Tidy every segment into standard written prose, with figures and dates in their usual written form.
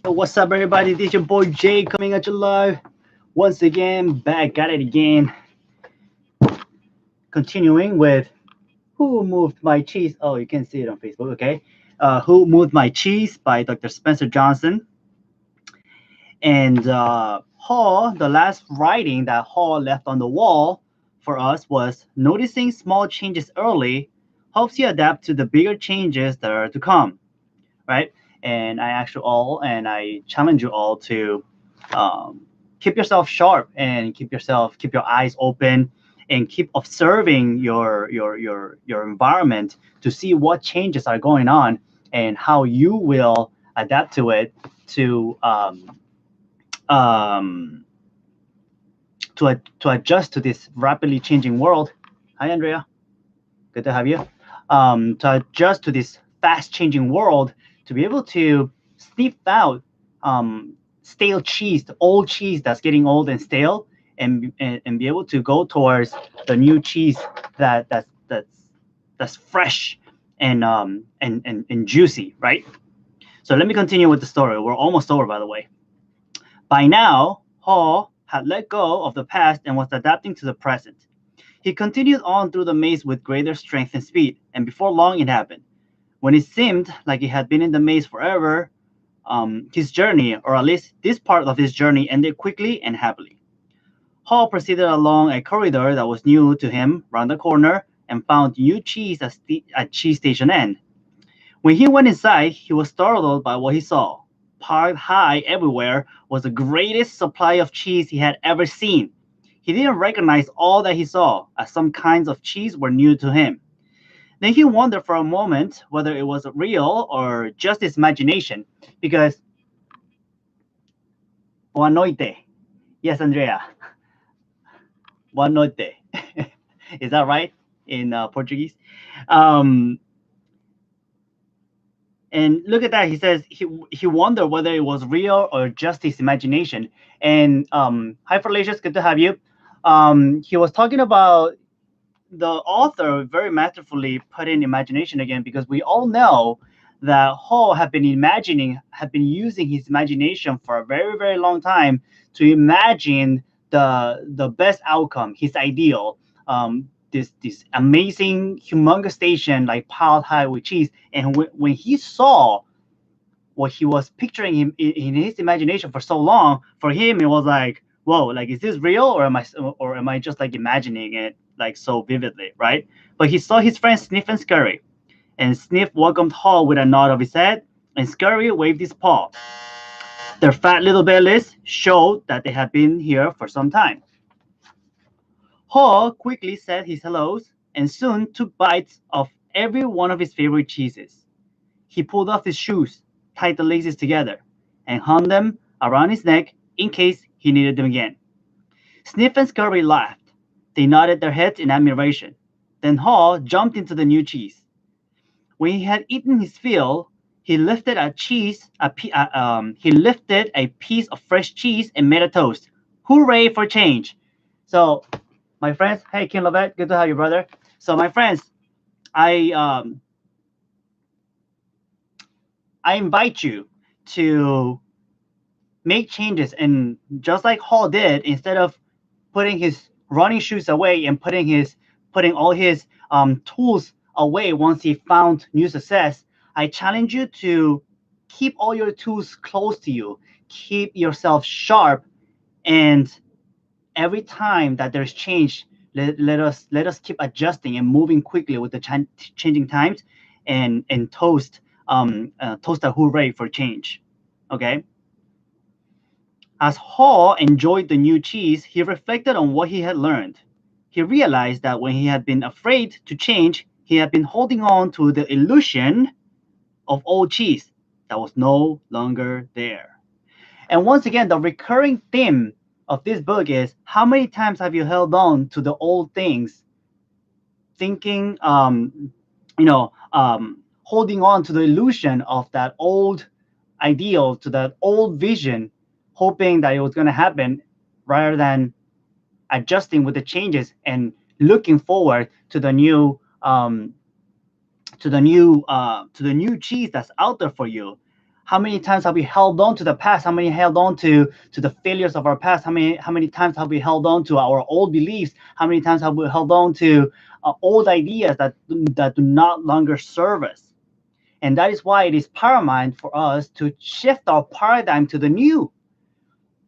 What's up, everybody? This your boy Jay coming at you live once again. Back at it again. Continuing with Who Moved My Cheese? Oh, you can see it on Facebook, okay? Who Moved My Cheese by Dr. Spencer Johnson. And Hall, the last writing that Hall left on the wall for us was noticing small changes early helps you adapt to the bigger changes that are to come, right? And I ask you all, and I challenge you all to um, keep yourself sharp and keep your eyes open, and keep observing your environment to see what changes are going on and how you will adapt to it to um, to adjust to this rapidly changing world. Hi, Andrea. Good to have you. To adjust to this fast changing world, to be able to sniff out stale cheese, the old cheese that's getting old and stale, and be able to go towards the new cheese that's fresh and juicy, right? So let me continue with the story. We're almost over, by the way. By now, Hall had let go of the past and was adapting to the present. He continued on through the maze with greater strength and speed, and before long it happened. When it seemed like he had been in the maze forever, his journey, or at least this part of his journey, ended quickly and happily. Hall proceeded along a corridor that was new to him round the corner and found new cheese at Cheese Station N. When he went inside, he was startled by what he saw. Piled high everywhere was the greatest supply of cheese he had ever seen. He didn't recognize all that he saw, as some kinds of cheese were new to him. Then he wondered for a moment whether it was real or just his imagination, because Boa noite. Yes, Andrea. Boa noite. Is that right in Portuguese? Um, and look at that. He says he wondered whether it was real or just his imagination. And hi, Fallacious. Good to have you. He was talking about the author very masterfully put in imagination again, because we all know that Hall had been using his imagination for a very, very long time to imagine the best outcome, his ideal, this amazing, humongous station like piled high with cheese. And when he saw what he was picturing him in his imagination for so long, for him it was like, whoa, like, is this real, or am I just like imagining it like so vividly, right? But he saw his friend Sniff and Scurry, and Sniff welcomed Hall with a nod of his head, and Scurry waved his paw. Their fat little bellies showed that they had been here for some time. Hall quickly said his hellos and soon took bites of every one of his favorite cheeses. He pulled off his shoes, tied the laces together, and hung them around his neck in case he needed them again. Sniff and Scurry laughed. They nodded their heads in admiration. Then Hall jumped into the new cheese. When he had eaten his fill, he lifted he lifted a piece of fresh cheese and made a toast. Hooray for change! So, my friends, hey King Lovett, good to have you, brother. So, my friends, I um, I invite you to make changes, and just like Hall did, instead of putting his running shoes away and putting all his tools away once he found new success, I challenge you to keep all your tools close to you, keep yourself sharp, and every time that there's change, let us keep adjusting and moving quickly with the changing times, and toast a hooray for change. Okay. As Hall enjoyed the new cheese, he reflected on what he had learned. He realized that when he had been afraid to change, he had been holding on to the illusion of old cheese that was no longer there. And once again, the recurring theme of this book is, how many times have you held on to the old things, thinking, holding on to the illusion of that old ideal, to that old vision, hoping that it was going to happen, rather than adjusting with the changes and looking forward to the new cheese that's out there for you. How many times have we held on to the past? How many held on to the failures of our past? How many times have we held on to our old beliefs? How many times have we held on to old ideas that do not longer serve us? And that is why it is paramount for us to shift our paradigm to the new,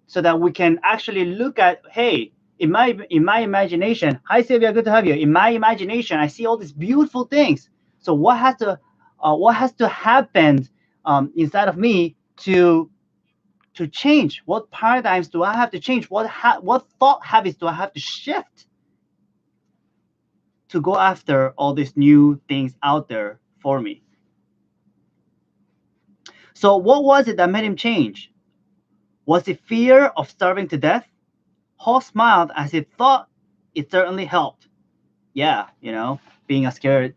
so that we can actually look at, hey, in my imagination, hi Sylvia, good to have you. In my imagination, I see all these beautiful things. So what has to happen inside of me to change? What paradigms do I have to change? What thought habits do I have to shift to go after all these new things out there for me? So what was it that made him change? Was it fear of starving to death? Hall smiled as he thought it certainly helped. Yeah, being scared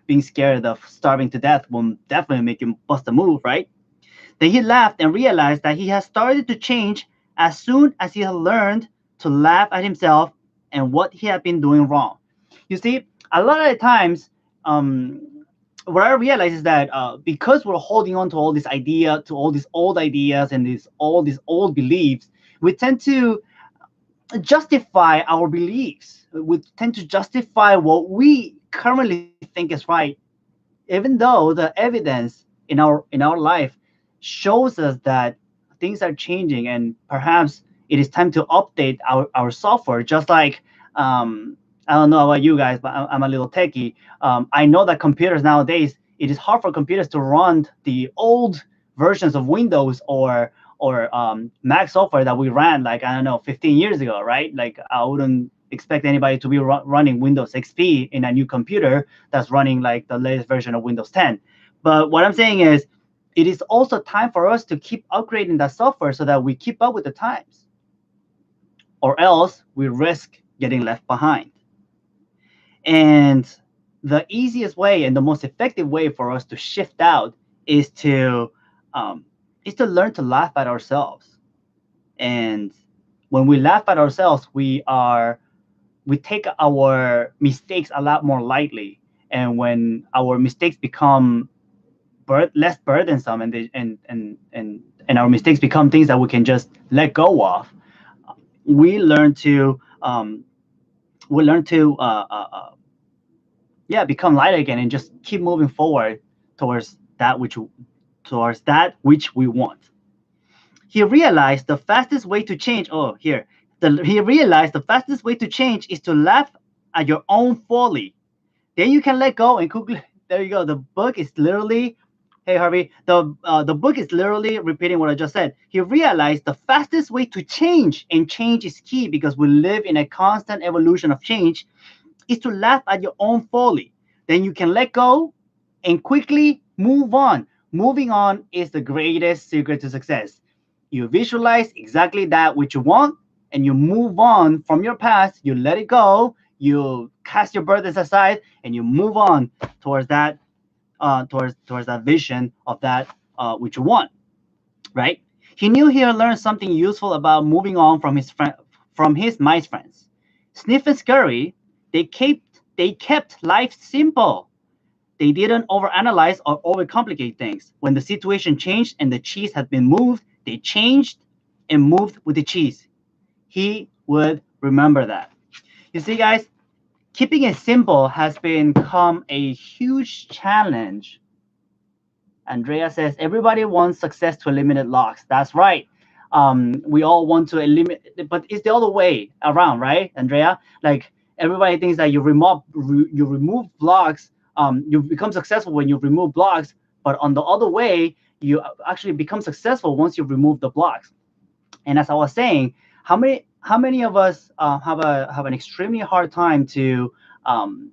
of starving to death will definitely make him bust a move, right? Then he laughed and realized that he had started to change as soon as he had learned to laugh at himself and what he had been doing wrong. You see, a lot of the times, what I realize is that because we're holding on to all these old ideas and all these old beliefs, we tend to justify our beliefs. We tend to justify what we currently think is right, even though the evidence in our life shows us that things are changing, and perhaps it is time to update our software. Just like, I don't know about you guys, but I'm a little techie. I know that computers nowadays, it is hard for computers to run the old versions of Windows or Mac software that we ran, like, I don't know, 15 years ago, right? Like, I wouldn't expect anybody to be running Windows XP in a new computer that's running like the latest version of Windows 10. But what I'm saying is, it is also time for us to keep upgrading that software so that we keep up with the times, or else we risk getting left behind. And the easiest way and the most effective way for us to shift out is to um, learn to laugh at ourselves. And when we laugh at ourselves, we take our mistakes a lot more lightly. And when our mistakes become less burdensome, and our mistakes become things that we can just let go of, we learn to um, we learn to yeah, become light again and just keep moving forward towards that which we want. He realized the fastest way to change. Oh, here. He realized the fastest way to change is to laugh at your own folly. Then you can let go and quickly. There you go. The book is literally. Hey Harvey, the book is literally repeating what I just said. He realized the fastest way to change, and change is key because we live in a constant evolution of change, is to laugh at your own folly. Then you can let go and quickly move on. Moving on is the greatest secret to success. You visualize exactly that which you want, and you move on from your past. You let it go. You cast your burdens aside, and you move on towards that vision of that which you want. Right? He knew he had learned something useful about moving on from his mice friends. Sniff and Scurry, they kept life simple. They didn't overanalyze or overcomplicate things. When the situation changed and the cheese had been moved, they changed and moved with the cheese. He would remember that. You see, guys, keeping it simple has become a huge challenge. Andrea says everybody wants success to eliminate loss. That's right. We all want to eliminate, but it's the other way around, right, Andrea? Like, everybody thinks that you remove blocks. You become successful when you remove blocks, but on the other way, you actually become successful once you remove the blocks. And as I was saying, how many of us have an extremely hard time to um,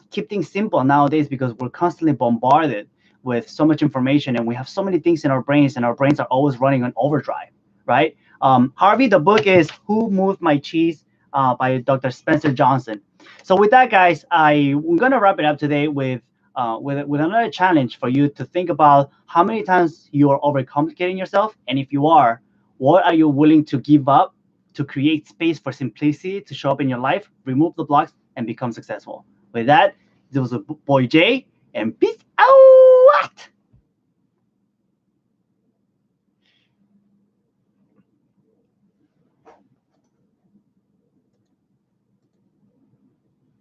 keep things simple nowadays, because we're constantly bombarded with so much information, and we have so many things in our brains, and our brains are always running on overdrive, right? Harvey, the book is Who Moved My Cheese by Dr. Spencer Johnson. So with that, guys, I'm gonna wrap it up today with another challenge for you to think about how many times you are overcomplicating yourself, and if you are, what are you willing to give up to create space for simplicity to show up in your life, remove the blocks, and become successful. With that, this was a boy Jay, and peace out.